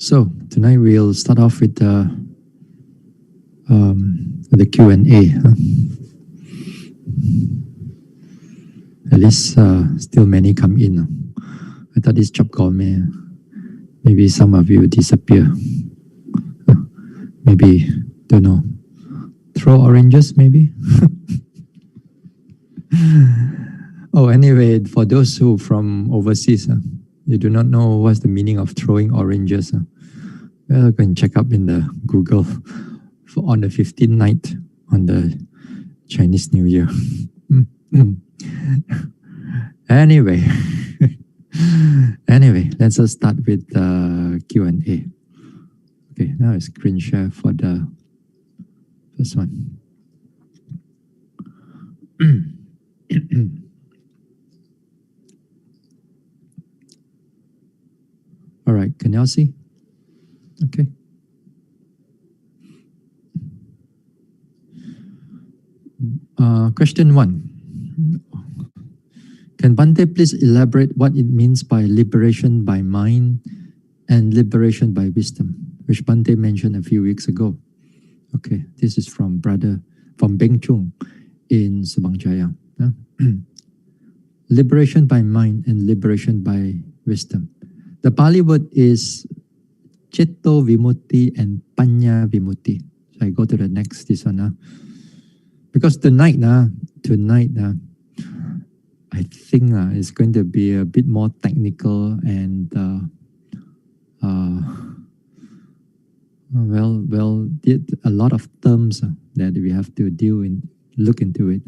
So tonight we'll start off with the Q&A. At least still many come in. I thought this job gourmet. Maybe some of you disappear. Maybe, don't know. Throw oranges maybe? Oh, anyway, for those who from overseas, you do not know what's the meaning of throwing oranges. Well, go and check up in the Google for on the 15th night on the Chinese New Year. Anyway, let's just start with the Q&A. Okay, now I screen share for the first one. All right, can y'all see? Okay. Question 1. Can Bhante please elaborate what it means by liberation by mind and liberation by wisdom, which Bhante mentioned a few weeks ago? Okay, this is from Beng Chung in Subang Jaya. Liberation by mind and liberation by wisdom. The Pali word is Citto Vimutti and Panya Vimutti. So I go to the next this one. Because tonight, I think it's going to be a bit more technical and a lot of terms that we have to look into it.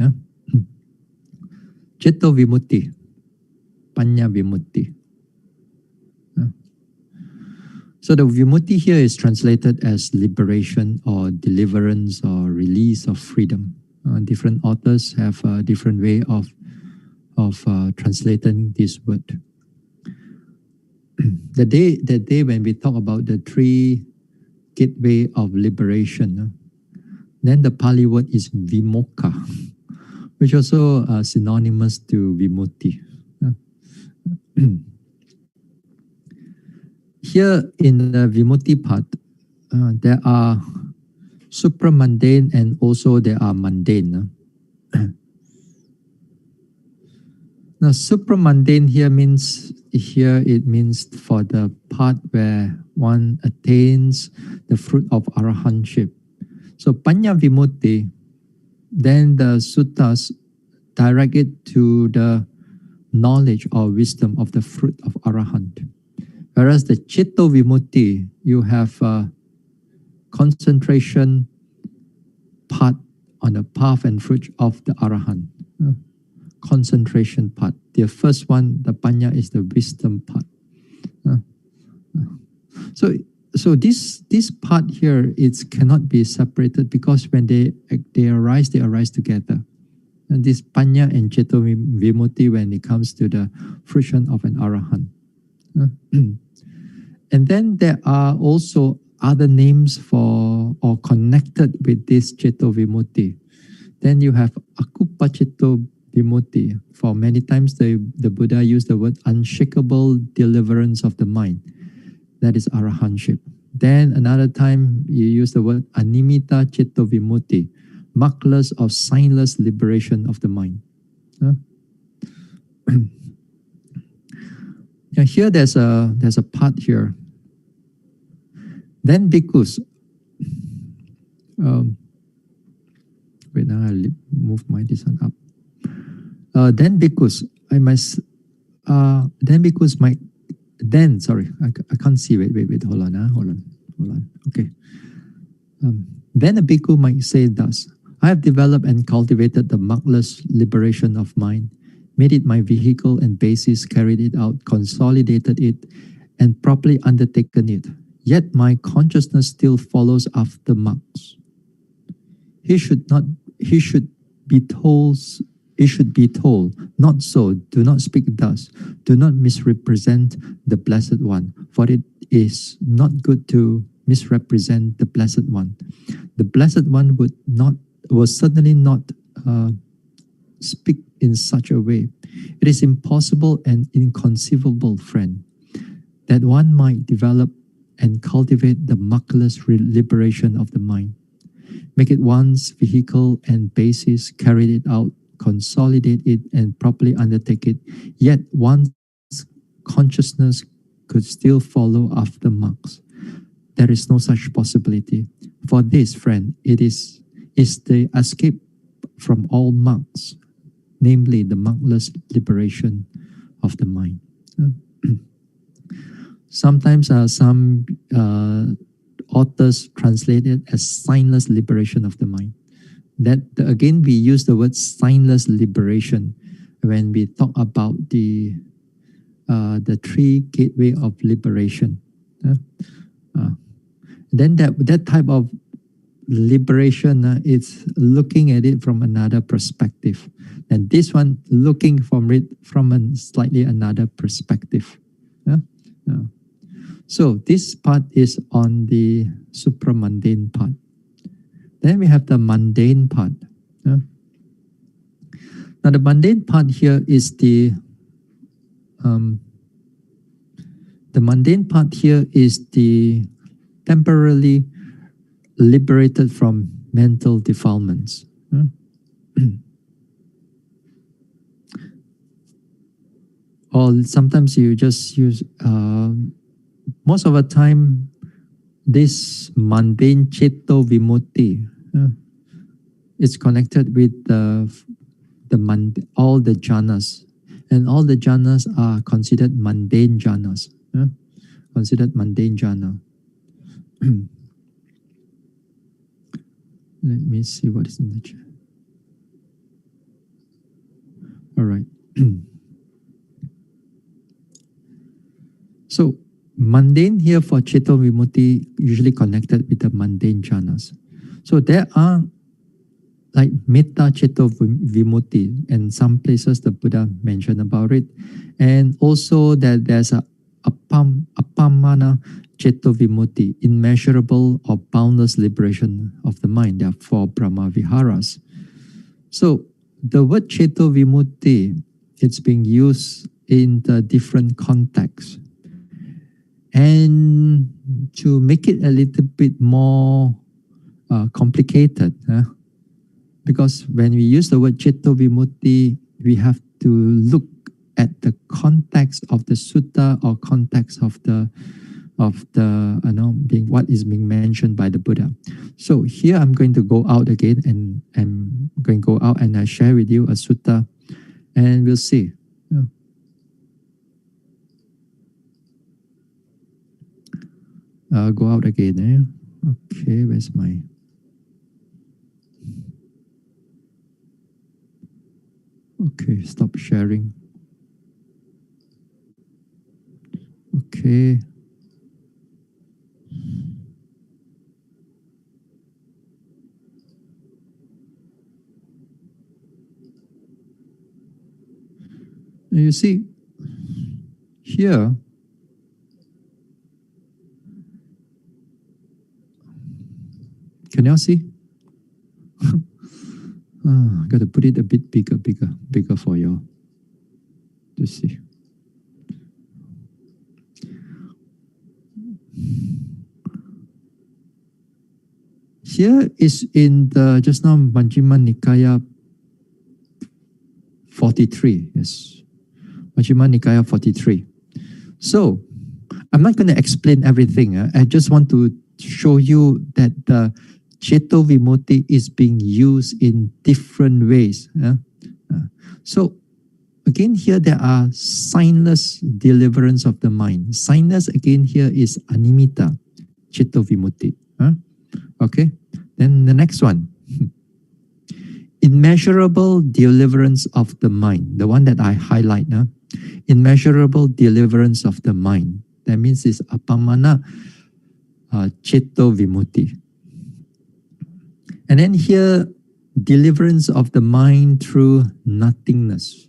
Citto Vimutti, Panya Vimutti. So the Vimutti here is translated as liberation or deliverance or release of freedom. Different authors have a different way of translating this word. The day when we talk about the 3 gateway of liberation, then the Pali word is Vimokha, which also synonymous to Vimutti. Here in the Vimutti part, there are supramundane and also there are mundane. Now, supramundane here means for the part where one attains the fruit of arahantship. So Panya Vimutti, then the suttas direct it to the knowledge or wisdom of the fruit of arahant. Whereas the Citto Vimutti, you have a concentration part on the path and fruit of the arahant. Concentration part. The first one, the Panya, is the wisdom part. So this part here, it cannot be separated because when they arise together. And this Panya and Citto Vimutti when it comes to the fruition of an arahant. And then there are also other names for or connected with this Citto Vimutti. Then you have Akupa Citto Vimutti. For many times the Buddha used the word unshakable deliverance of the mind. That is arahantship. Then another time you use the word Animita Citto Vimutti, markless or signless liberation of the mind. Now here there's a part here. Then bhikkhus. Wait, now I'll move my this one up. Then bhikkhus, I can't see. Wait, hold on. Okay. Then a bhikkhu might say thus: I have developed and cultivated the markless liberation of mind, made it my vehicle and basis, carried it out, consolidated it, and properly undertaken it. Yet my consciousness still follows after marks. He should be told, not so, do not speak thus, do not misrepresent the Blessed One, for it is not good to misrepresent the Blessed One. The Blessed One will certainly not speak in such a way. It is impossible and inconceivable, friend, that one might develop and cultivate the markless liberation of the mind. Make it one's vehicle and basis, carry it out, consolidate it, and properly undertake it. Yet one's consciousness could still follow after marks. There is no such possibility. For this, friend, it is the escape from all marks, namely the markless liberation of the mind. Sometimes some authors translate it as signless liberation of the mind. That again, we use the word signless liberation when we talk about the three gateway of liberation. Then that type of liberation is looking at it from another perspective, and this one looking from it from a slightly another perspective. So this part is on the supramundane part. Then we have the mundane part. Now the mundane part here is the mundane part here is the temporarily liberated from mental defilements. Or sometimes you just use, most of the time, this mundane Cheto Vimutti is connected with all the jhanas. And all the jhanas are considered mundane jhanas. Considered mundane jhana. Let me see what is in the chat. All right. So mundane here for Cheto Vimutti usually connected with the mundane jhanas. So there are like Metta Cheto Vimutti, and some places the Buddha mentioned about it. And also that there's a Appamana Cheto Vimutti, immeasurable or boundless liberation of the mind. There are 4 Brahma Viharas. So the word Cheto Vimutti, it's being used in the different contexts. And to make it a little bit more complicated, because when we use the word Cheto Vimutti, we have to look at the context of the sutta or context of the what is being mentioned by the Buddha. So here I'm going to go out again, and I'm going to go out and I share with you a sutta, and we'll see. Go out again. Okay, where's my... Okay, stop sharing. Okay. You see, here, can you all see? Got to put it a bit bigger for you to see. Here is in the just now Majjhima Nikaya 43. Yes, Majjhima Nikaya 43. So I'm not going to explain everything. I just want to show you that the Cheto Vimutti is being used in different ways. So again, here there are signless deliverance of the mind. Signless again here is Animita Cheto Vimutti. Okay, then the next one. Immeasurable deliverance of the mind. The one that I highlight now. Immeasurable deliverance of the mind. That means it's Appamana Cheto Vimutti. And then here, deliverance of the mind through nothingness.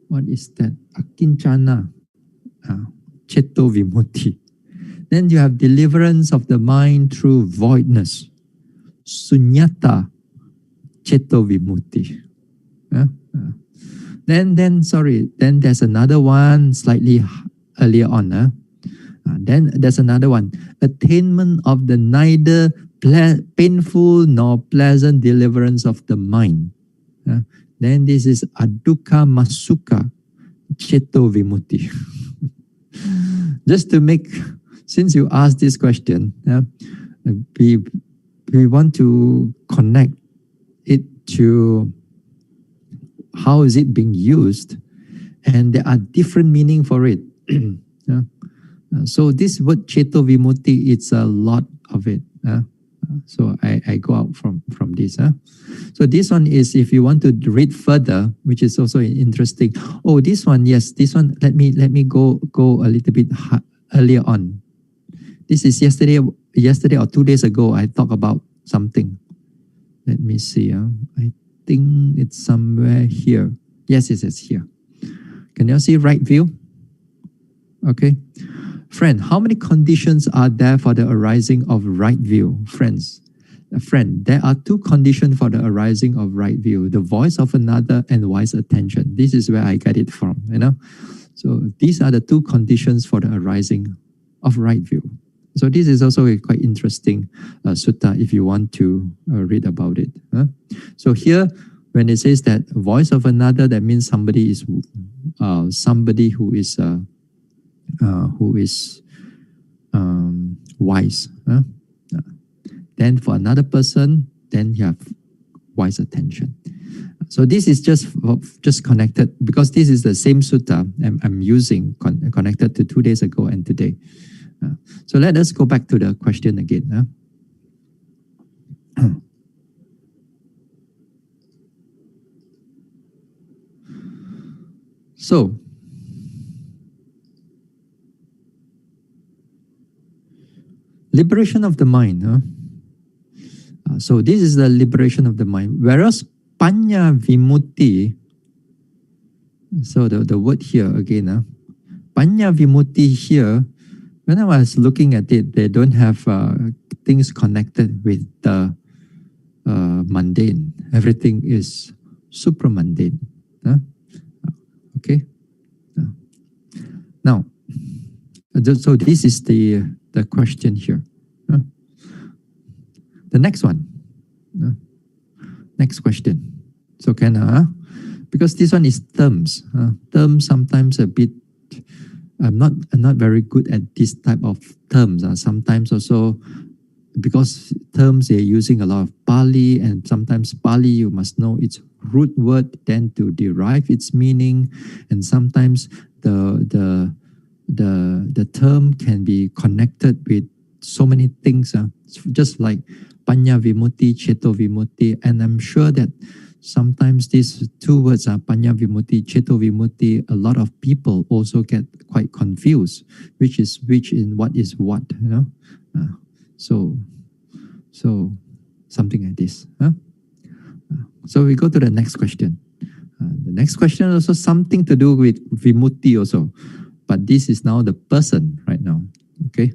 What is that? Akinchana Cheto Vimutti. Then you have deliverance of the mind through voidness. Sunyata Cheto Vimutti. Then there's another one slightly earlier on. That Then there's another one. Attainment of the neither painful nor pleasant deliverance of the mind. Then this is Adukkha Masuka Cheto Vimutti. Just to make, since you asked this question, we want to connect it to how is it being used, and there are different meaning for it. So this word Cheto Vimutti, it's a lot of it. So I go out from this. So this one is, if you want to read further, which is also interesting. Oh, this one, yes, this one. Let me go a little bit earlier on. This is yesterday or 2 days ago. I talked about something. Let me see. I think it's somewhere here. Yes, it is here. Can you see right view? Okay. Friend, how many conditions are there for the arising of right view? Friends, there are 2 conditions for the arising of right view: the voice of another and wise attention. This is where I get it from, So these are the 2 conditions for the arising of right view. So this is also a quite interesting sutta if you want to read about it. So here, when it says that voice of another, that means somebody is wise. Then for another person, then you have wise attention. So this is just connected, because this is the same sutta I'm using, connected to 2 days ago and today. So let us go back to the question again. So, liberation of the mind. So this is the liberation of the mind. Whereas Panya Vimutti, so the word here again, Panya Vimutti here, when I was looking at it, they don't have things connected with the mundane. Everything is supramundane. Okay. Now, so this is the question here. The next one. Next question. So because this one is terms. Terms sometimes a bit. I'm not very good at this type of terms. Sometimes also, because terms they're using a lot of Pali, and sometimes Pali you must know its root word then to derive its meaning, and sometimes the term can be connected with so many things. Just like Panya Vimutti, Cheto Vimutti, and I'm sure that sometimes these 2 words are Panya Vimutti, Cheto Vimutti. A lot of people also get quite confused, which is which in what is what, So something like this. So we go to the next question. The next question also something to do with Vimutti also, but this is now the person right now. Okay.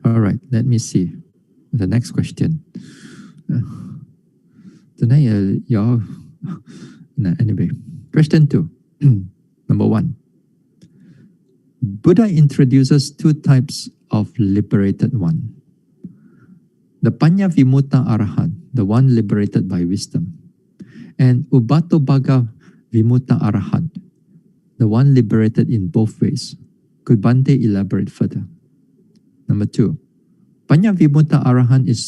All right. Let me see the next question. Tonight, y'all. Anyway, question 2. Number 1. Buddha introduces 2 types of liberated one. The Panya Vimutta Arahant, the one liberated by wisdom, and Ubatobhaga Vimutta Arahant, the one liberated in both ways. Could Bhante elaborate further? Number 2. Panya Vimutta Arahant is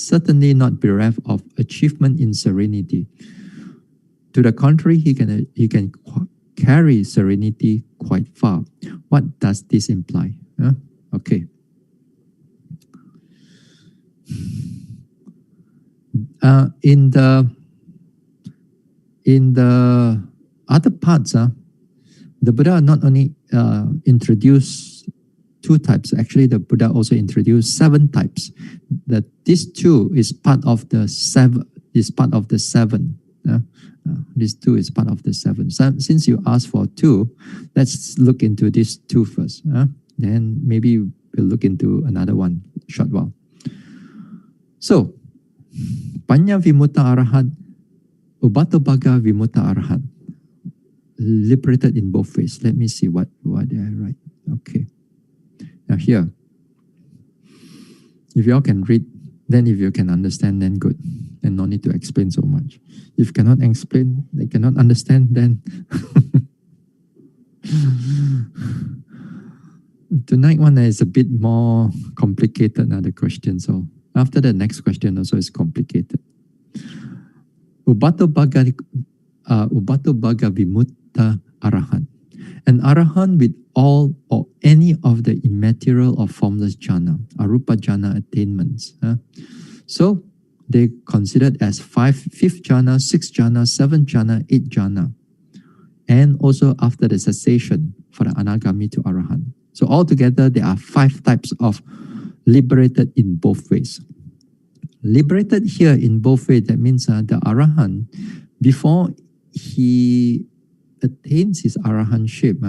certainly not bereft of achievement in serenity. To the contrary, he can carry serenity quite far. What does this imply? Okay. In the other parts, the Buddha not only introduced 2 types. Actually, the Buddha also introduced 7 types. That these 2 is part of the 7. These 2 is part of the 7. So, since you asked for 2, let's look into these 2 first. Then maybe we'll look into another one short while. So, Panya Vimutta Arahant, Ubatobhaga Vimutta Arahant. liberated in both ways. Let me see what did I write. Okay. Now here, if you all can read, then if you can understand, then good. And no need to explain so much. If cannot explain, they cannot understand, then tonight one is a bit more complicated now, the question. So after the next question also is complicated. Ubato Bhaga Vimutta Arahan. An Arahan with all or any of the immaterial or formless jhana, arupa jhana attainments. So they considered as fifth jhana, sixth jhana, seventh jhana, eighth jhana. And also after the cessation for the anagami to arahan. So altogether there are 5 types of liberated in both ways. Liberated here in both ways, that means the arahan, before he attains his arahanship,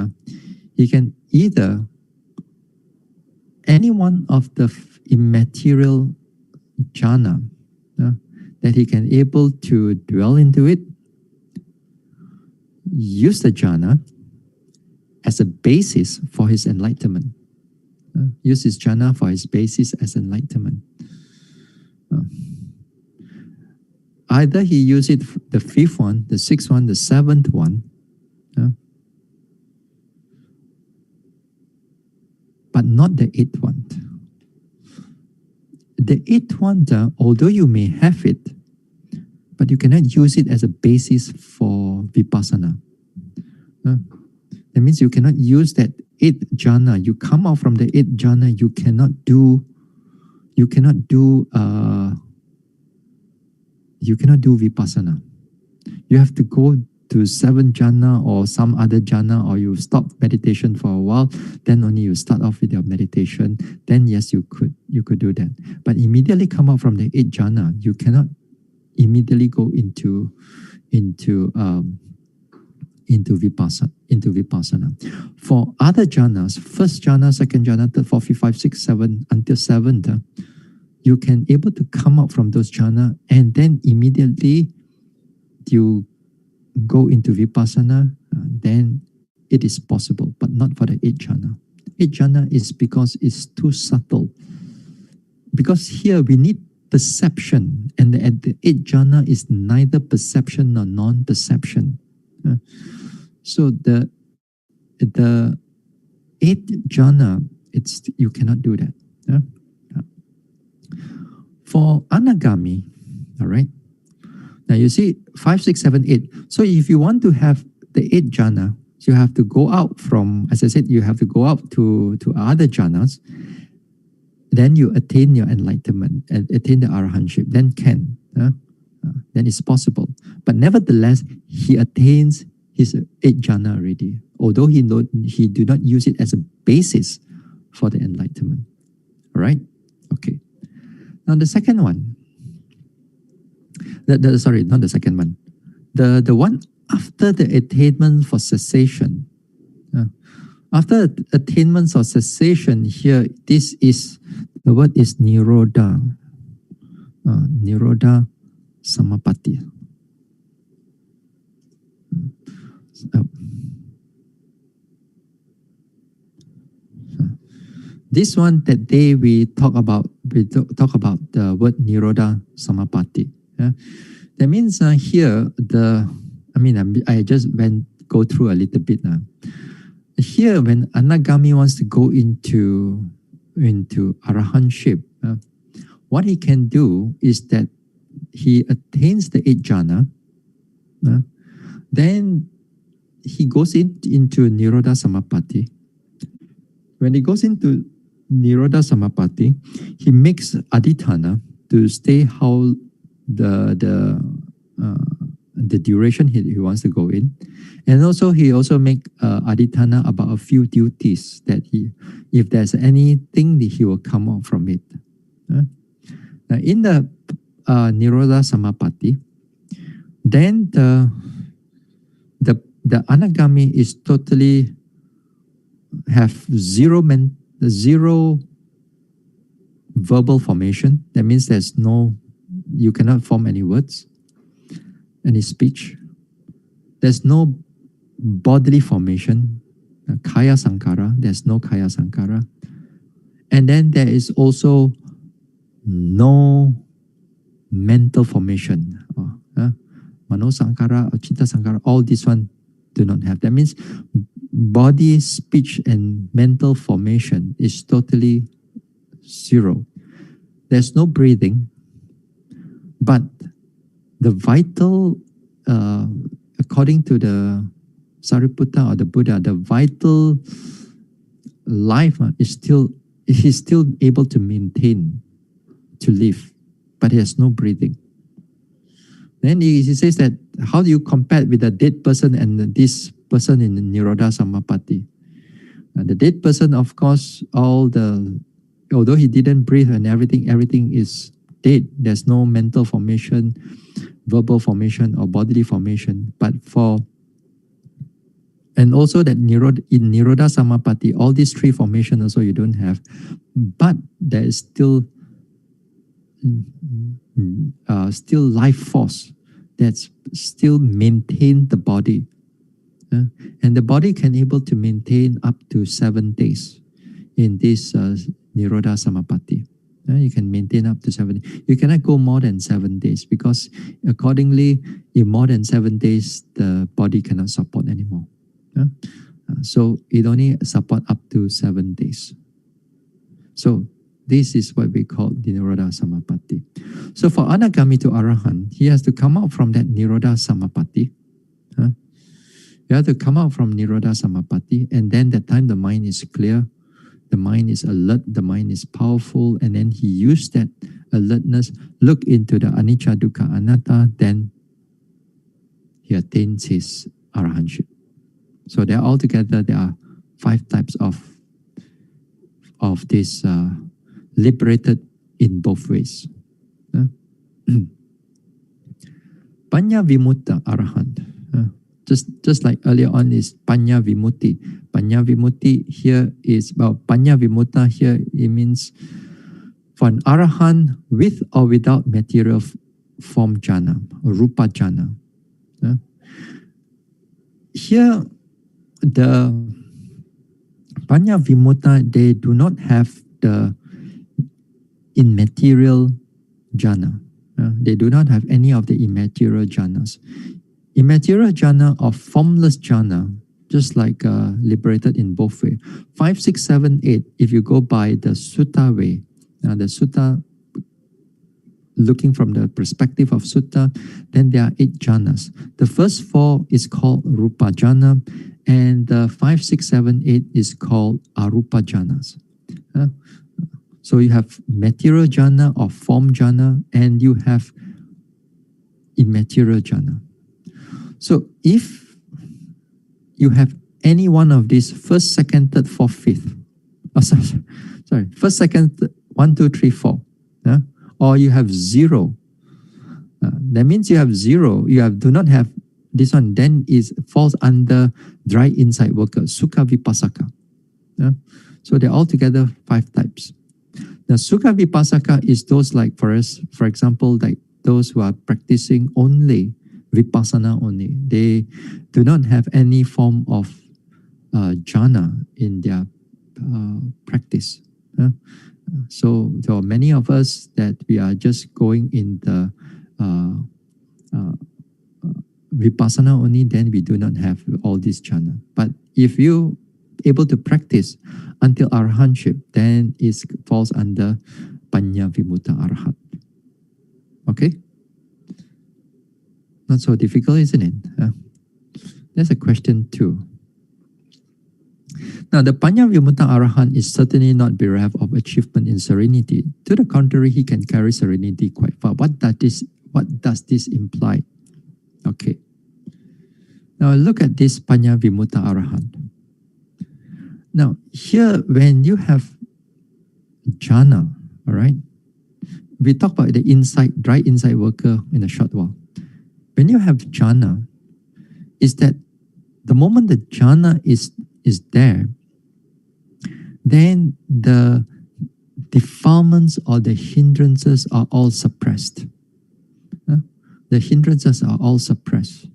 he can either any one of the immaterial jhana that he can able to dwell into it, use the jhana as a basis for his enlightenment. Use his jhana for his basis as enlightenment. Either he use it, the 5th one, the 6th one, the 7th one, but not the 8th one. The 8th one, although you may have it, but you cannot use it as a basis for vipassana. That means you cannot use that 8th jhana. You come out from the 8th jhana, you cannot do vipassana. You have to go to 7th jhana or some other jhana, or you stop meditation for a while, then only you start off with your meditation. Then yes, you could do that. But immediately come out from the 8th jhana, you cannot immediately go into vipassana. For other jhanas, 1st jhana, 2nd jhana, 3rd, 4th, 5th, 5th, 6th, 7th, until 7th, you can able to come out from those jhana and then immediately you go into vipassana, then it is possible, but not for the 8th jhana. 8th jhana is because it's too subtle. Because here we need perception, and at the 8th jhana is neither perception nor non-perception. So the 8th jhana, you cannot do that. For anagami, all right. Now you see 5, 6, 7, 8. So if you want to have the 8th jhana, you have to go out from, as I said, you have to go out to other jhanas. Then you attain your enlightenment, attain the arahanship. Then can, then it's possible. But nevertheless, he attains his 8th jhana already, although he do not use it as a basis for the enlightenment. All right? Okay. Now the second one, sorry, not the second one. The one after the attainment for cessation. After attainment or cessation here, the word is nirodha. Nirodha samapatti. This one that day we talk about the word nirodha samapatti. That means here I just go through a little bit now. Here, when anagami wants to go into arahanship, what he can do is that he attains the 8th jhana, then he goes into nirodha samapatti. When he goes into nirodha samapatti, he makes adhitthana to stay how the duration he wants to go in. And also he make adhitthana about a few duties that if there's anything, he will come out from it. Now in the nirodha samapatti, then the anagami is totally have zero verbal formation. That means you cannot form any words, any speech. There's no bodily formation, kaya sankara. There's no kaya sankara. And then there is also no mental formation. Mano sankara or chitta sankara, all this one do not have. That means body, speech, and mental formation is totally zero. There's no breathing, but the vital, according to the Sariputta or the Buddha, the vital life he's still able to maintain, to live, but he has no breathing. Then he says that, how do you compare with a dead person and this person in Nirodha Samapatti? The dead person, of course, although he didn't breathe and everything is dead. There's no mental formation, verbal formation, or bodily formation. And also that in Nirodha Samapatti, all these three formations also you don't have, but there is still life force that's still maintain the body. And the body can able to maintain up to 7 days in this Nirodha Samapatti. You can maintain up to 7 days. You cannot go more than 7 days, because accordingly, in more than 7 days, the body cannot support anymore. So it only support up to 7 days. So this is what we call the Nirodha Samapatti. So for Anagami to Arahant, he has to come out from that Nirodha Samapatti. You have to come out from Nirodha Samapatti, and then that time the mind is clear, the mind is alert, the mind is powerful, and then he used that alertness, look into the anicca, dukkha, anatta, then he attains his arahantship. So there are 5 types of this liberated in both ways. Panya Vimutta Arahant. Just like earlier on is Panya Vimutti. Panya Vimutti here is about Panya Vimutta here. It means for an Arahant with or without material form jhana, or Rupa jhana. Here, the Panya Vimutta, they do not have the immaterial jhana. They do not have any of the immaterial jhanas. Immaterial jhana or formless jhana, just like liberated in both ways. 5, 6, 7, 8, if you go by the sutta way, the sutta, looking from the perspective of sutta, then there are 8 jhanas. The first 4 is called rupa jhana, and the 5, 6, 7, 8 is called arupa jhanas. So you have material jhana or form jhana, and you have immaterial jhana. So if you have any one of these, first, second, third, fourth, fifth, first, second, 1, 2, 3, 4, or you have 0, that means you have 0, do not have this one, then it falls under dry insight worker, Sukha Vipassaka. So they're altogether 5 types. Now, Sukha Vipassaka is those like, for example, like those who are practicing only Vipassana only. They do not have any form of jhana in their practice. So there are many of us that we are just going in the Vipassana only, then we do not have all this jhana. But if you able to practice until arahantship, then it falls under Panya Vimutta Arahant. Okay? Not so difficult, isn't it? That's a question 2. Now, the Panya Vimutta Arahant is certainly not bereft of achievement in serenity. To the contrary, he can carry serenity quite far. What does this imply? Okay. Now, look at this Panya Vimutta Arahant. Now, here, when you have jhana, all right, we talk about the dry insight worker in a short while. When you have jhana, is that the moment the jhana is there, then the defilements or the hindrances are all suppressed. The hindrances are all suppressed.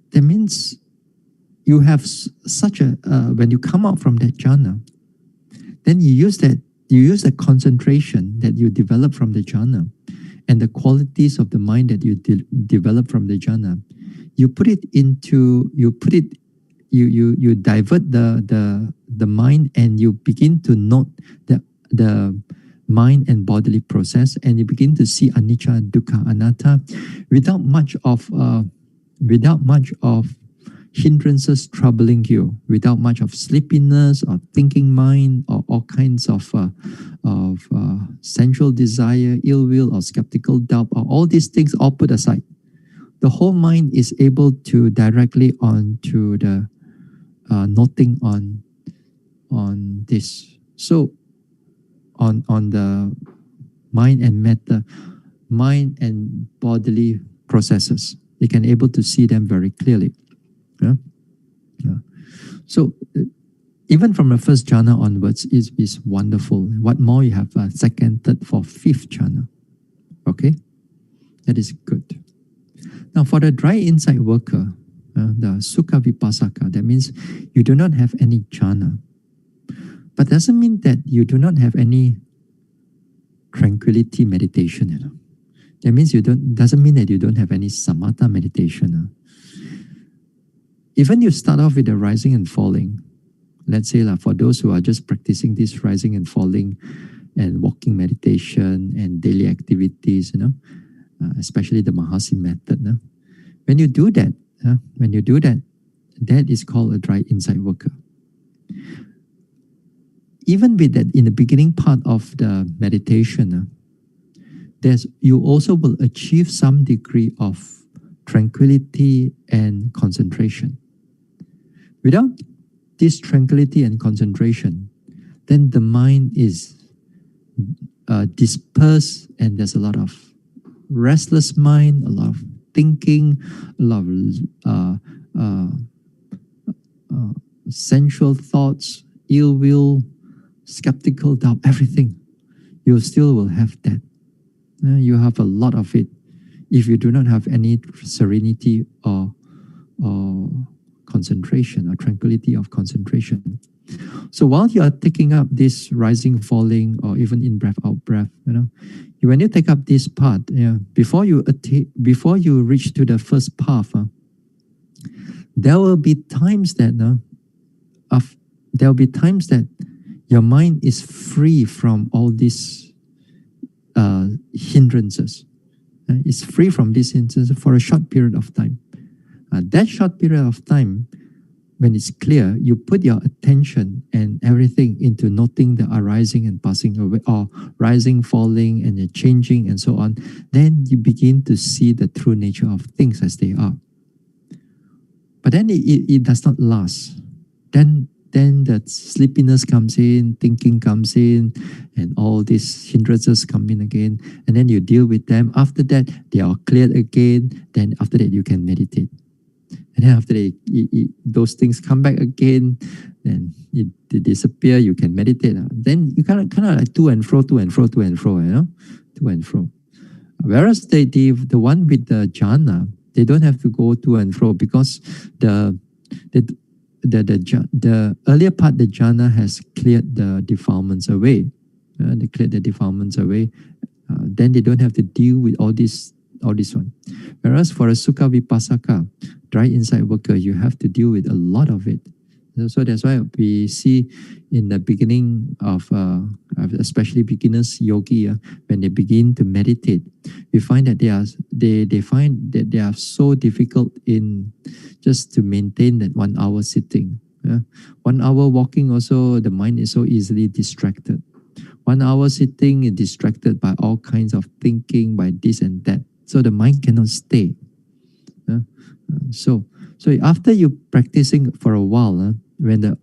That means you have such a when you come out from that jhana, then you use the concentration that you develop from the jhana and the qualities of the mind that you develop from the jhana. You divert the mind, and you begin to note the mind and bodily process, and you begin to see anicca, dukkha, anatta without much of hindrances troubling you, without much of sleepiness or thinking mind or all kinds of sensual desire, ill will, or skeptical doubt, or all these things all put aside. The whole mind is able to directly onto the noting on this. So on the mind and matter, mind and bodily processes, they can able to see them very clearly. Yeah? Yeah. So even from the first jhana onwards is wonderful. What more you have second, third, fourth, fifth jhana. Okay, that is good. Now for the dry insight worker, the sukha vipassaka, that means you do not have any jhana. But doesn't mean that you do not have any tranquility meditation. You know? That means doesn't mean that you don't have any samatha meditation. Even you start off with the rising and falling. Let's say for those who are just practicing this rising and falling and walking meditation and daily activities, especially the Mahasi method. When you do that, that is called a dry insight worker. Even with that, in the beginning part of the meditation, you also will achieve some degree of tranquility and concentration. Without this tranquility and concentration, then the mind is dispersed, and there's a lot of restless mind, a lot of thinking, a lot of sensual thoughts, ill will, skeptical doubt, everything. You still will have that. You have a lot of it if you do not have any serenity or concentration or tranquility of concentration. So while you are taking up this rising, falling, or even in breath, out breath, when you take up this part, before you reach to the first path, there will be times that your mind is free from all these hindrances. It's free from these hindrances for a short period of time. That short period of time, when it's clear, you put your attention and everything into noting the arising and passing away, or rising, falling, and the changing, and so on. Then you begin to see the true nature of things as they are. But then it does not last. Then the sleepiness comes in, thinking comes in, and all these hindrances come in again. And then you deal with them. After that, they are cleared again. Then after that, you can meditate. And then after those things come back again, then they disappear, you can meditate. Then you kind of like to and fro, to and fro. Whereas the one with the jhana, they don't have to go to and fro, because the earlier part, the jhana has cleared the defilements away. They cleared the defilements away. Then they don't have to deal with all this one. Whereas for a sukha vipassaka, dry insight worker, you have to deal with a lot of it. So that's why we see in the beginning of, especially beginners yogi, when they begin to meditate, we find that they find that they are so difficult in just to maintain that 1 hour sitting. 1 hour walking also, the mind is so easily distracted. 1 hour sitting is distracted by all kinds of thinking, by this and that. So the mind cannot stay. So after you practicing for a while, when the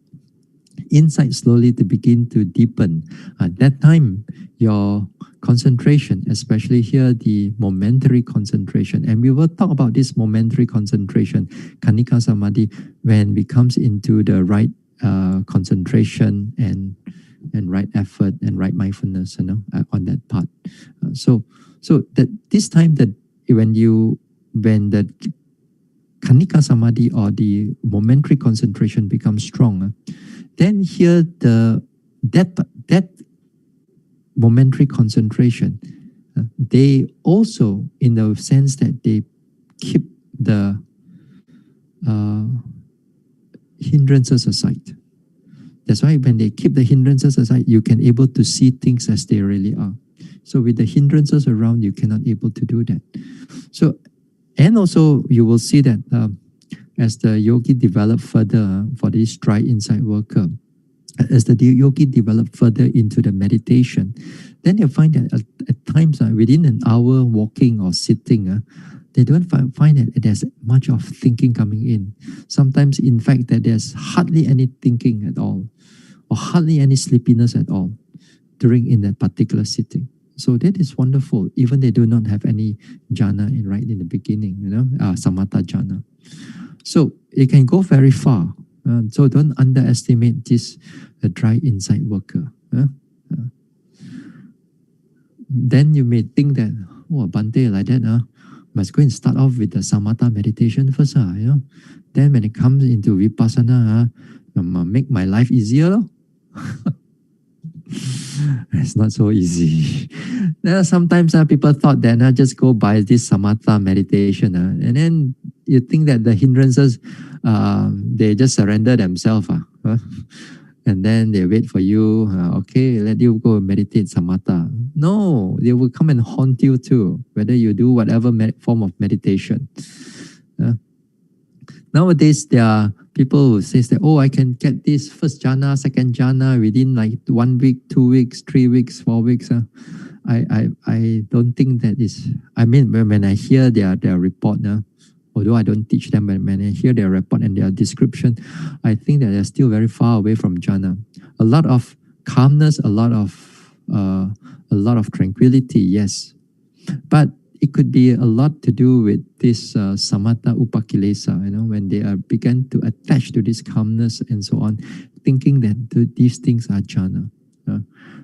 insight slowly to begin to deepen, at that time your concentration, especially here the momentary concentration, and we will talk about this momentary concentration, Khanika Samadhi, when it comes into the right concentration and right effort and right mindfulness, on that part. So that this time that when the Khanika Samadhi or the momentary concentration becomes strong, then here that momentary concentration, they also, in the sense that they keep the hindrances aside. That's why when they keep the hindrances aside, you can able to see things as they really are. So with the hindrances around, you cannot able to do that. So, and also you will see that as the yogi develop further for this dry insight worker, as the yogi develop further into the meditation, then you find that at times within an hour walking or sitting, they don't find that there's much of thinking coming in. Sometimes, in fact, that there's hardly any thinking at all, or hardly any sleepiness at all during in that particular sitting. So that is wonderful. Even they do not have any jhana right in the beginning, samatha jhana. So it can go very far. So don't underestimate this dry insight worker. Then you may think that, oh, Bante, like that, must go and start off with the samatha meditation first. Then when it comes into vipassana, make my life easier. It's not so easy. Sometimes people thought that just go by this samatha meditation, and then you think that the hindrances, they just surrender themselves, and then they wait for you. Okay, let you go meditate samatha. No, they will come and haunt you too, whether you do whatever form of meditation. Nowadays, there are people who say that, oh, I can get this first jhana, second jhana within like 1 week, 2 weeks, 3 weeks, 4 weeks. I don't think that is. I mean, when I hear their report now, although I don't teach them, but when I hear their report and their description, I think that they're still very far away from jhana. A lot of calmness, a lot of tranquility, yes, but it could be a lot to do with this samatha upakilesa, when they are began to attach to this calmness and so on, thinking that these things are jhana.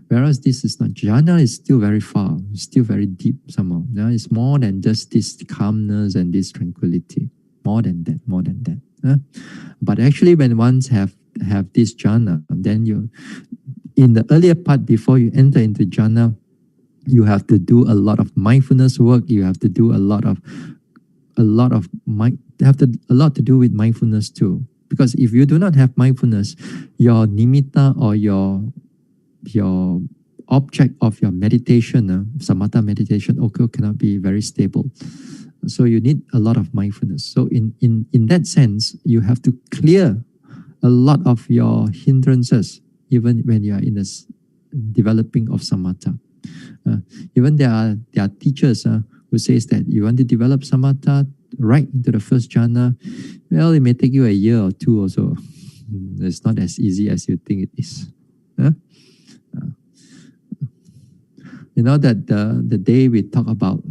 Whereas this is not. Jhana is still very far, still very deep somehow. It's more than just this calmness and this tranquility. More than that. But actually, when ones have this jhana, then you, in the earlier part before you enter into jhana, you have to do a lot of mindfulness work. You have to do a lot to do with mindfulness too. Because if you do not have mindfulness, your nimitta or your object of your meditation, samatha meditation, also cannot be very stable. So you need a lot of mindfulness. So in that sense, you have to clear a lot of your hindrances, even when you are in the developing of samatha. Even there are teachers who says that you want to develop samatha right into the first jhana. Well, it may take you a year or two or so. It's not as easy as you think it is. You know that the day we talk about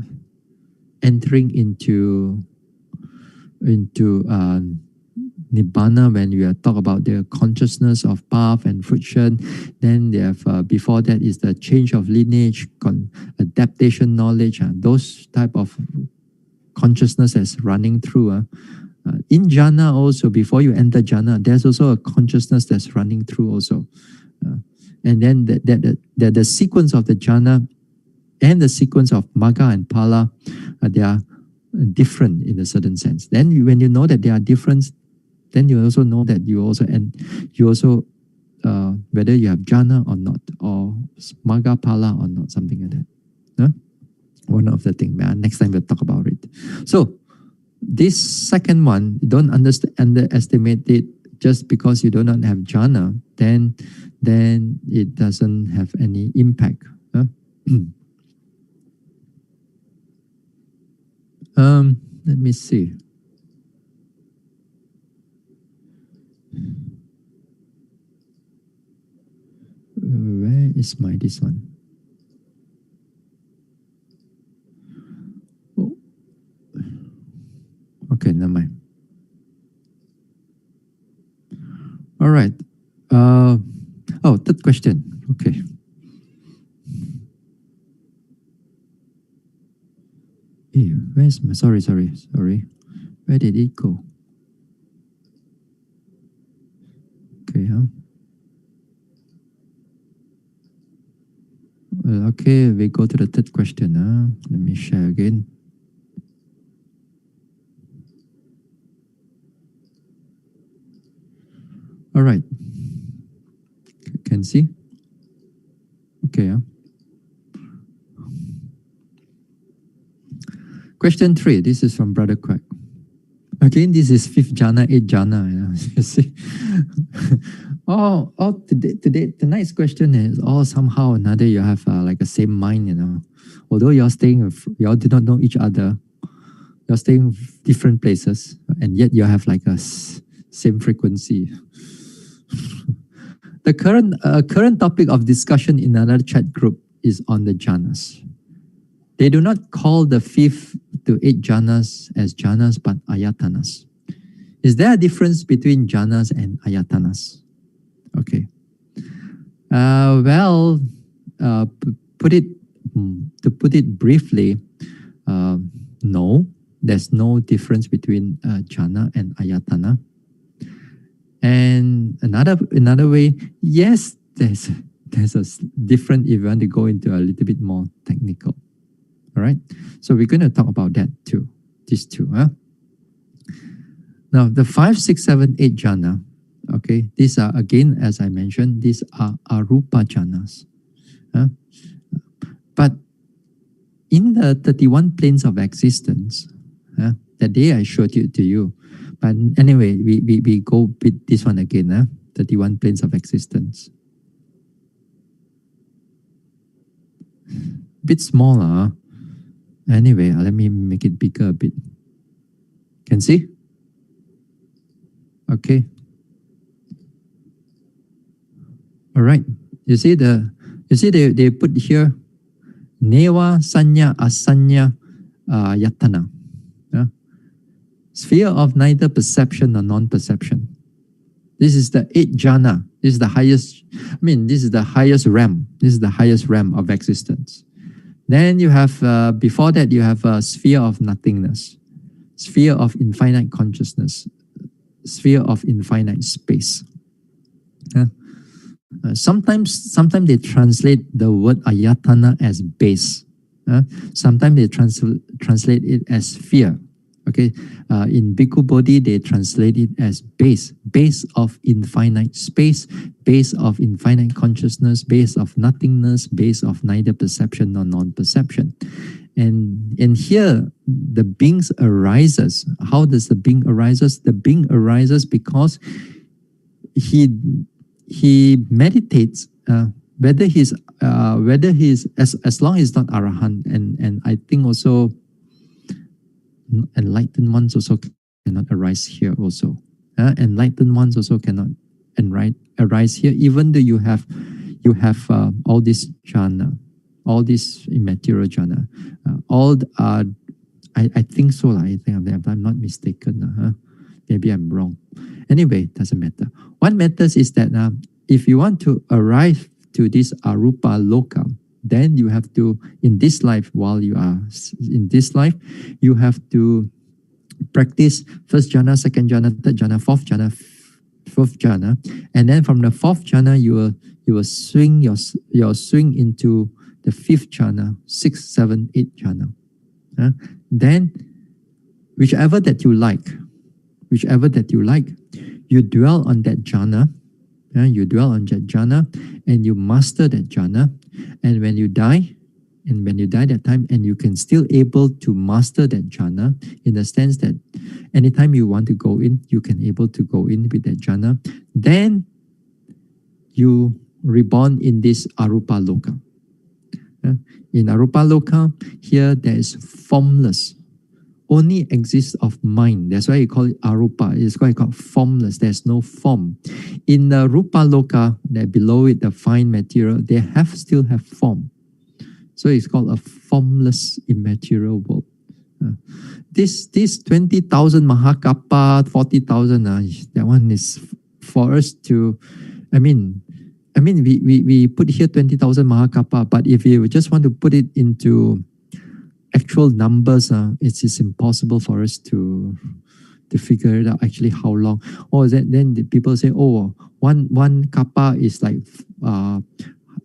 entering into Nibbana, when we talk about the consciousness of path and friction, then they have before that is the change of lineage, adaptation knowledge, those type of consciousness that's running through. In jhana also, before you enter jhana, there's also a consciousness that's running through also. And then the sequence of the jhana and the sequence of magga and phala, they are different in a certain sense. Then when you know that they are different, then you also know that you also whether you have jhana or not, or magga phala or not, something like that. One of the things. Next time we'll talk about it. So this second one, don't underestimate it. Just because you do not have jhana, then it doesn't have any impact. Let me see. Where is this one? Oh. Okay, never mind. All right. Third question. Okay. Where's my sorry. Where did it go? Okay. Okay, we go to the third question. Let me share again. All right. Can see? Okay. Question 3. This is from Brother Craig. Again, this is 5th jhana, 8th jhana. You see? Tonight's question is all somehow or another you have like a same mind, Although you all do not know each other, you're staying different places, and yet you have like a same frequency. The current topic of discussion in another chat group is on the jhanas. They do not call the 5th to 8th jhanas as jhanas, but ayatanas. Is there a difference between jhanas and ayatanas? Okay. To put it briefly, no, there's no difference between jhana and ayatana. And another way, yes, there's a different if you want to go into a little bit more technical. All right, so we're going to talk about that too. These two. Now, the 5, 6, 7, 8 jhana. Okay, these are again, as I mentioned, these are arupa jhanas. But in the 31 planes of existence, that day I showed it to you. But anyway, we go with this one again. 31 planes of existence. Bit smaller. Anyway, let me make it bigger a bit. Can see? Okay. All right. You see they put here Neva, Sanya, Asanya, Yatana. Sphere of neither perception nor non-perception. This is the 8th jhana. This is the highest. This is the highest realm. This is the highest realm of existence. Then you have, before that, you have a sphere of nothingness, sphere of infinite consciousness, sphere of infinite space. Sometimes they translate the word ayatana as base. Sometimes they translate it as sphere. Okay, in Bhikkhu Bodhi, they translate it as base of infinite space, base of infinite consciousness, base of nothingness, base of neither perception nor non-perception. And here, the beings arises. How does the being arises? The being arises because he meditates. Whether he's as long as he's not arahant, and I think also enlightened ones also cannot arise here also. Enlightened ones also cannot arise here, even though you have all this jhana, all this immaterial jhana. I think so. I think I'm not mistaken. Maybe I'm wrong. Anyway, it doesn't matter. What matters is that if you want to arrive to this arupa loka, then you have to, in this life, while you are in this life, you have to practice 1st jhana, 2nd jhana, 3rd jhana, 4th jhana, 4th jhana, and then from the 4th jhana, you will swing your swing into the 5th jhana, 6th, 7th, 8th jhana. Then, whichever that you like, you dwell on that jhana. You dwell on that jhana, and you master that jhana. And when you die that time, and you can still able to master that jhana in the sense that anytime you want to go in, you can able to go in with that jhana. Then you reborn in this arupa loka. In arupa loka, here there is formless. Only exists of mind. That's why you call it arupa. It's quite called formless. There's no form. In the rupa loka, that below it, the fine material, they still have form. So it's called a formless immaterial world. This 20,000 mahakappa, 40,000, that one is for us to, we put here 20,000 mahakappa, but if you just want to put it into actual numbers, it is impossible for us to to figure it out actually how long. Or then the people say, oh, one kappa is like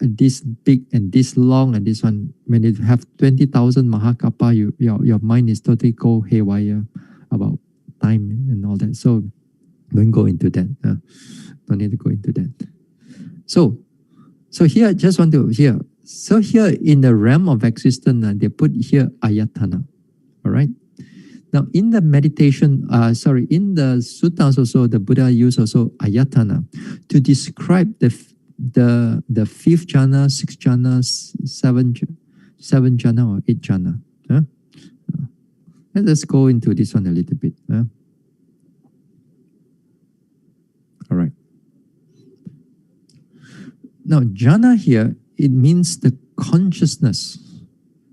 this big and this long, and this one, when you have 20,000 mahakappa, your mind is totally go haywire about time and all that. So don't go into that. Don't need to go into that. So here, I just want to here. So here in the realm of existence, they put here ayatana. All right. Now in the meditation, in the suttas also, the Buddha used also ayatana to describe the fifth jhana, sixth jhana, seven jhana, or eight jhana. Let's go into this one a little bit. All right. Now, jhana here, it means the consciousness.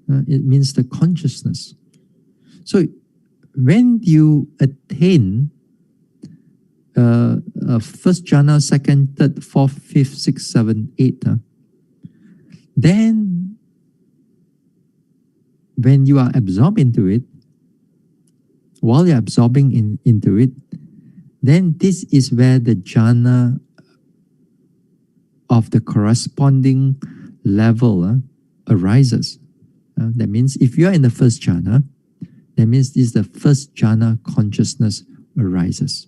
It means the consciousness. So, when you attain first jhana, second, third, fourth, fifth, sixth, seventh, eighth, then when you are absorbed into it, while you're absorbing into it, then this is where the jhana of the corresponding level arises. That means if you are in the first jhana, that means this is the first jhana consciousness arises.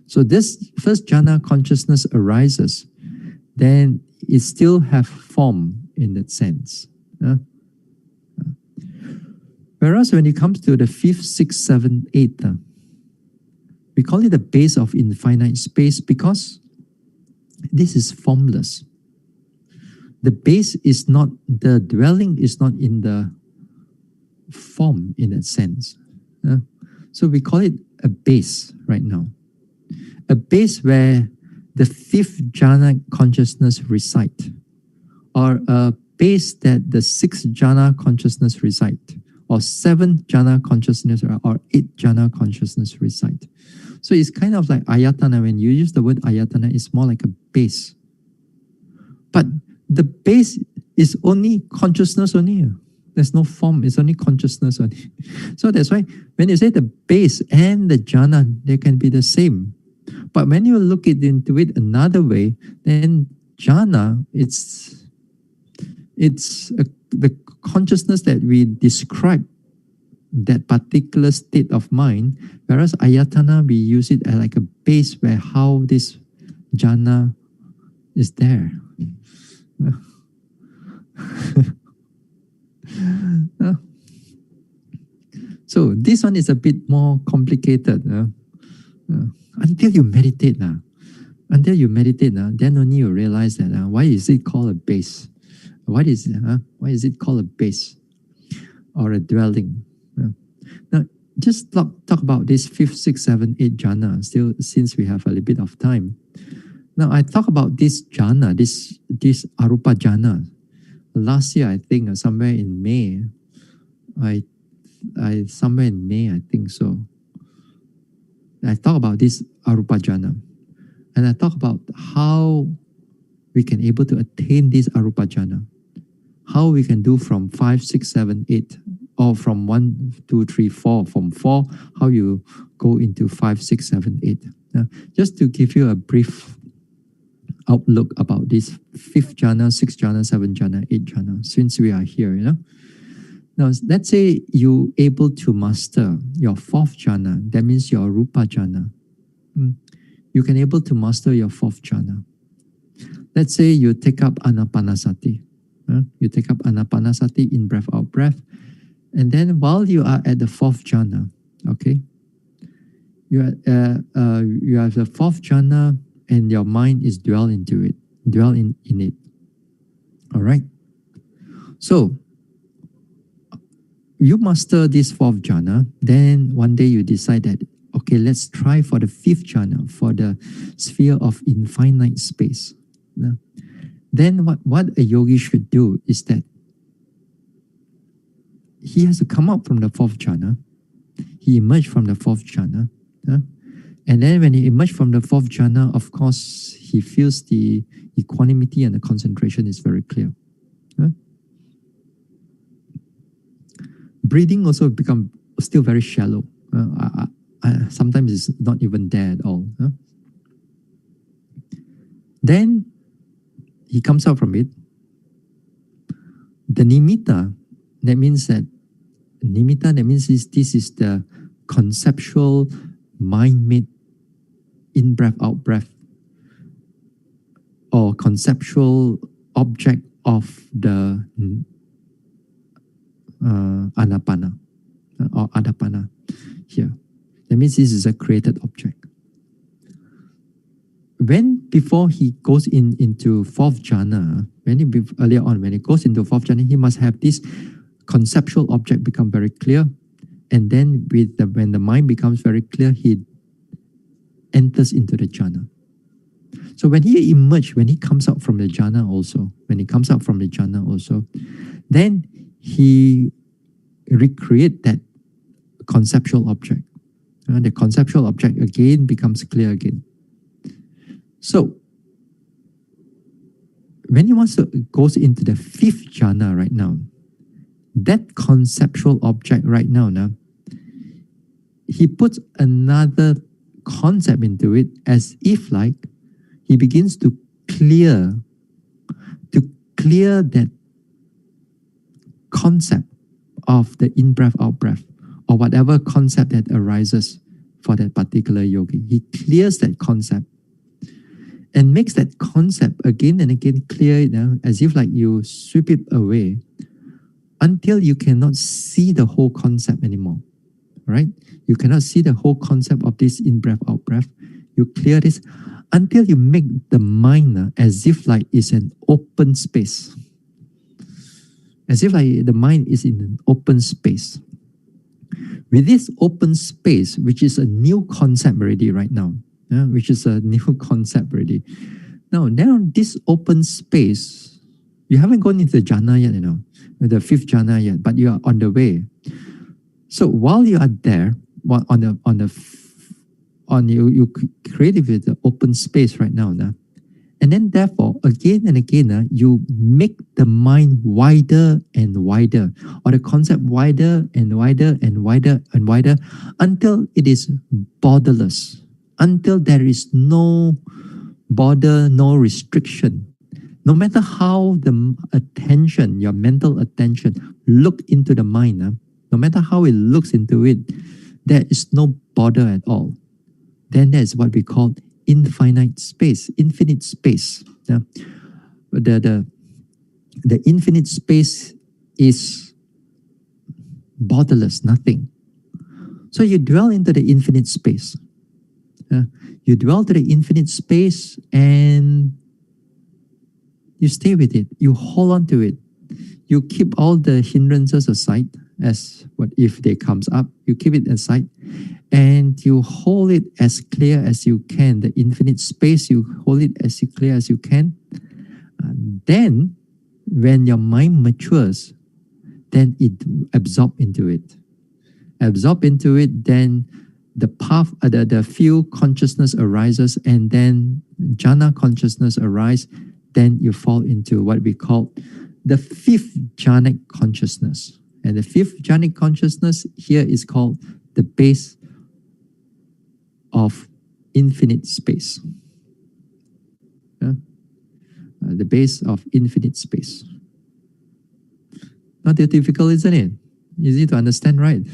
So this first jhana consciousness arises, then it still have form in that sense. Whereas when it comes to the fifth, sixth, seventh, eighth, we call it the base of infinite space because this is formless. The base is not, the dwelling is not in the form in that sense. So we call it a base right now. A base where the fifth jhana consciousness reside, or a base that the sixth jhana consciousness reside, or seventh jhana consciousness, or eighth jhana consciousness reside. So it's kind of like ayatana. When you use the word ayatana, it's more like a base. But the base is only consciousness only. There's no form, it's only consciousness only. So that's why when you say the base and the jhana, they can be the same. But when you look into it another way, then jhana, it's the consciousness that we describe that particular state of mind, whereas ayatana, we use it as like a base where how this jhana is there. So this one is a bit more complicated. Until you meditate, then only you realize that why is it called a base? Why is it called a base or a dwelling? Now, just talk about this 5th, 6th, 7th, 8th jhana, still, since we have a little bit of time. Now, I talk about this jhana, this arupa jhana. Last year, I think, somewhere in May, I think so. I talk about this arupa jhana. And I talk about how we can able to attain this arupa jhana. How we can do from 5, 6, 7, 8, or from 1, 2, 3, 4. From 4, how you go into 5, 6, 7, 8. Just to give you a brief outlook about this 5th jhana, 6th jhana, 7th jhana, 8th jhana, since we are here, Now, let's say you able to master your 4th jhana, that means your rupa jhana. You can able to master your 4th jhana. Let's say you take up anapanasati. You take up anapanasati, in breath, out breath. And then while you are at the 4th jhana, okay, you have the 4th jhana and your mind is dwell in it. All right. So you master this 4th jhana, then one day you decide that, okay, let's try for the 5th jhana, for the sphere of infinite space. Then what a yogi should do is that he has to come out from the 4th jhana. He emerged from the 4th jhana. And then when he emerged from the 4th jhana, of course, he feels the equanimity and the concentration is very clear. Breathing also become still very shallow. Sometimes it's not even there at all. Then he comes out from it. The nimitta, that means this is the conceptual mind-made in-breath, out-breath, or conceptual object of the anapana or adapana here. That means this is a created object. Before he goes into fourth jhana, earlier on, when he goes into fourth jhana, he must have this conceptual object become very clear. And then when the mind becomes very clear, he enters into the jhana. So when he comes out from the jhana also, then he recreate that conceptual object. The conceptual object again becomes clear again. So when he goes into the fifth jhana right now, that conceptual object right now, he puts another concept into it, as if like he begins to clear that concept of the in-breath, out-breath, or whatever concept that arises for that particular yogi. He clears that concept and makes that concept again and again clear, as if like you sweep it away until you cannot see the whole concept anymore, right? You cannot see the whole concept of this in-breath, out-breath. You clear this until you make the mind as if like it's an open space. As if like the mind is in an open space. With this open space, which is a new concept already right now, Now, this open space, you haven't gone into the jhana yet, the fifth jhana yet, but you are on the way. So while you are there, you create it with the open space right now, and then therefore again and again, you make the mind wider and wider, or the concept wider and wider and wider and wider, until it is borderless, until there is no border, no restriction. No matter how the attention, your mental attention, look into the mind, no matter how it looks into it, there is no border at all. Then that's what we call infinite space. The infinite space is borderless, nothing. So you dwell into the infinite space. You dwell to the infinite space and you stay with it. You hold on to it. You keep all the hindrances aside, as what if they comes up. You keep it aside, and you hold it as clear as you can. The infinite space, you hold it as clear as you can. Then, when your mind matures, then it absorbs into it. Then the path, the field consciousness arises, and then jhana consciousness arises. Then you fall into what we call the fifth jhanic consciousness. And the fifth jhanic consciousness here is called the base of infinite space. The base of infinite space. Not that difficult, isn't it? Easy to understand, right?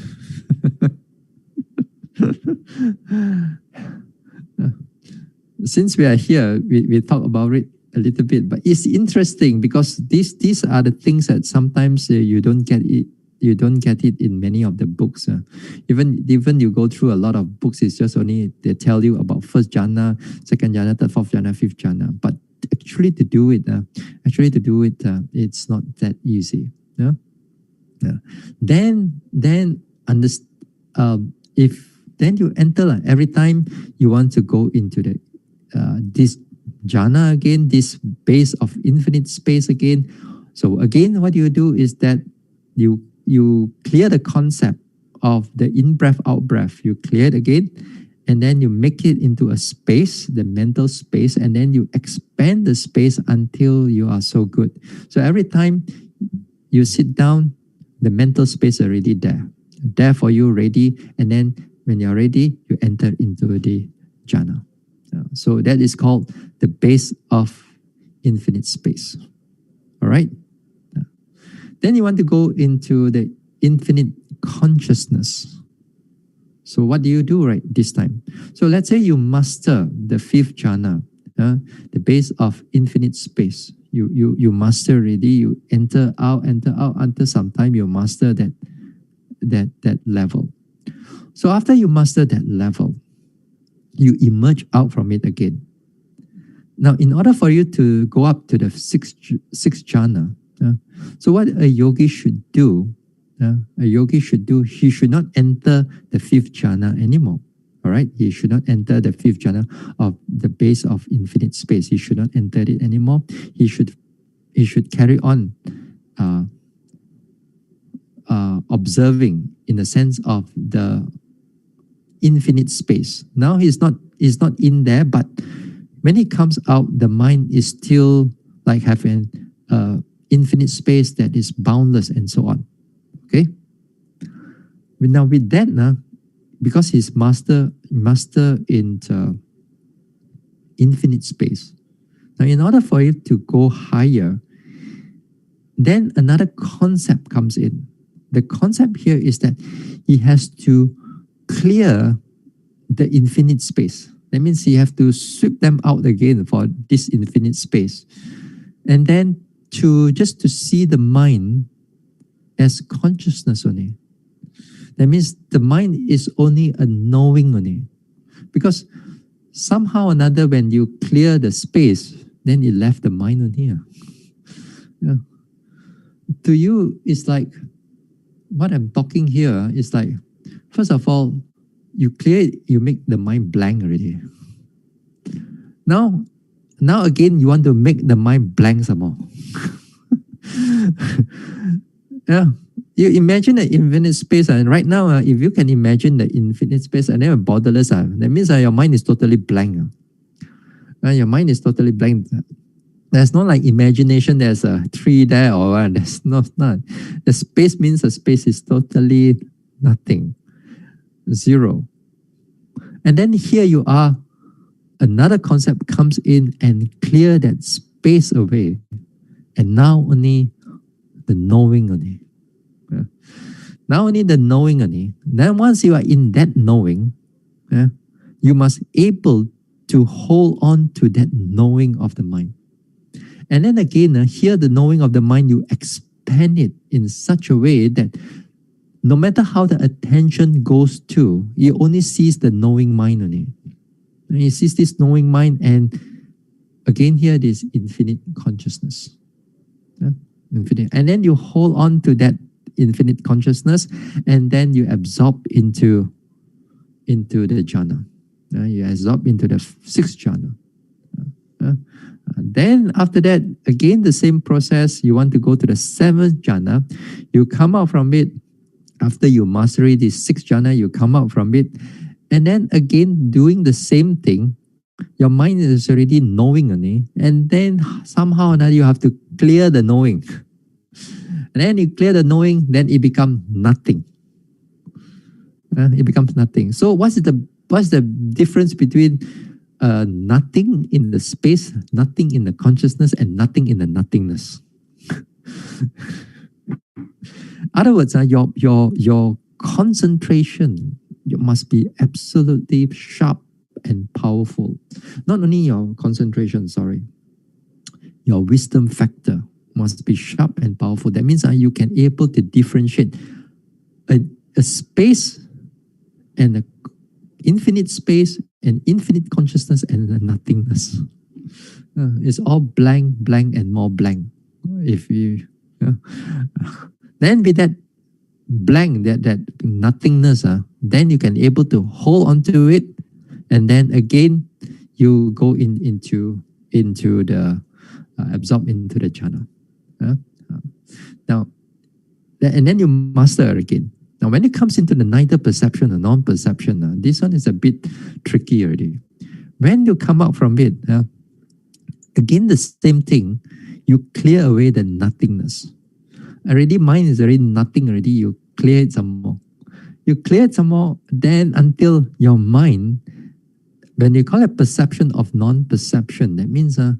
Since we are here, we talk about it a little bit, but it's interesting because these are the things that sometimes you don't get it. You don't get it in many of the books. Even you go through a lot of books, it's just only they tell you about first jhana, second jhana, third, fourth jhana, fifth jhana. But actually to do it, it's not that easy. Then you enter every time you want to go into the this jhana again, this base of infinite space again. So again, what you do is that you clear the concept of the in-breath, out-breath. You clear it again, and then you make it into a space, the mental space, and then you expand the space until you are so good. So every time you sit down, the mental space is already there. there for you, ready. And then when you're ready, you enter into the jhana. So that is called the base of infinite space. All right. Then you want to go into the infinite consciousness. So what do you do right this time? So let's say you master the fifth jhana, the base of infinite space. You master already. You enter out. Until some time you master that level. So after you master that level, you emerge out from it again. Now, in order for you to go up to the sixth jhana, so what a yogi should do, he should not enter the fifth jhana anymore. All right, he should not enter the fifth jhana of the base of infinite space. He should not enter it anymore. He should carry on observing in the sense of the infinite space. Now he's not in there, but when he comes out, the mind is still like having infinite space that is boundless and so on. Okay. Now with that, because he's master in infinite space. Now, in order for it to go higher, then another concept comes in. The concept here is that he has to clear the infinite space. That means he have to sweep them out again for this infinite space. And then just to see the mind as consciousness only. That means the mind is only a knowing only. Because somehow or another, when you clear the space, then you left the mind only. Yeah. To you, it's like, what I'm talking here is like, first of all, you clear it, you make the mind blank already. Now again, you want to make the mind blank some more. Yeah. You imagine the infinite space, and right now, if you can imagine the infinite space and then borderless, that means your mind is totally blank. Your mind is totally blank. There's not like imagination, there's a tree there or what. There's not. The space means the space is totally nothing. Zero. And then here you are, another concept comes in and clear that space away. And now only the knowing only. Now only the knowing only. Then once you are in that knowing, you must able to hold on to that knowing of the mind. And then again, here the knowing of the mind, you expand it in such a way that no matter how the attention goes to, you only sees the knowing mind only. And you sees this knowing mind, and again here it is infinite consciousness. Infinite. And then you hold on to that infinite consciousness, and then you absorb into the jhana. You absorb into the sixth jhana. Then after that, again the same process. You want to go to the seventh jhana. You come out from it. After you master the sixth jhana, you come out from it. And then again, doing the same thing, your mind is already knowing only. And then somehow or another, you have to clear the knowing. And then you clear the knowing, then it becomes nothing. It becomes nothing. So what's the difference between nothing in the space, nothing in the consciousness, and nothing in the nothingness? Other words, your concentration must be absolutely sharp and powerful. Not only your concentration, your wisdom factor must be sharp and powerful. That means you can able to differentiate a space and an infinite space and infinite consciousness and a nothingness. It's all blank, and more blank. If you then with that blank, that nothingness, then you can able to hold on to it, and then again you go into the absorb into the jhana. Now, and then you master again. Now, when it comes into the neither perception or non-perception, this one is a bit tricky already. When you come out from it, again the same thing, you clear away the nothingness. Already mind is already nothing already, you clear it some more. you clear it some more, then until your mind, when you call it perception of non-perception, that means the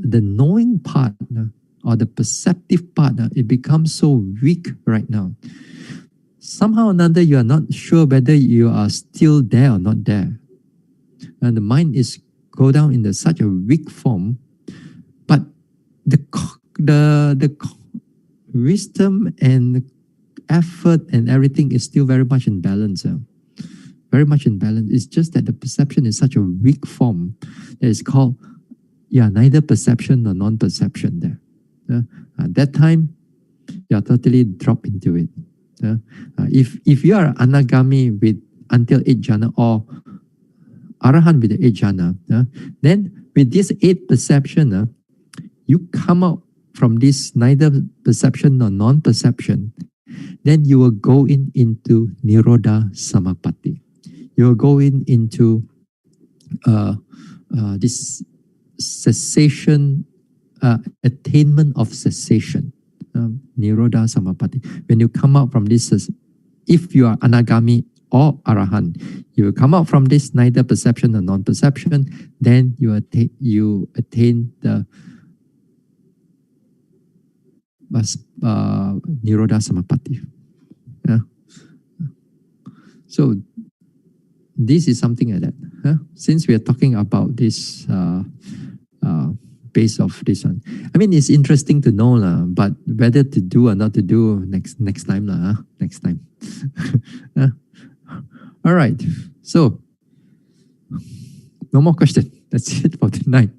knowing part or the perceptive part, it becomes so weak right now. Somehow or another, you are not sure whether you are still there or not there. And the mind is go down in such a weak form, but the wisdom and effort and everything is still very much in balance. Very much in balance. It's just that the perception is such a weak form that it's called, neither perception nor non-perception there. At that time, you are totally drop into it. If you are anagami with until 8 jhana or arahant with the 8 jhana, then with this 8 perception, you come out from this neither perception nor non-perception, then you will go into Nirodha Samapatti. You will go into this cessation, attainment of cessation, Nirodha Samapatti. When you come out from this, if you are anagami or arahant, you will come out from this neither perception or non-perception, then you attain the Nirodha Samapatti. So this is something like that. Since we are talking about this base of this one, I mean, it's interesting to know, but whether to do or not to do next time. Next time. All right. So no more question. That's it for tonight.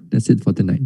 That's it for tonight.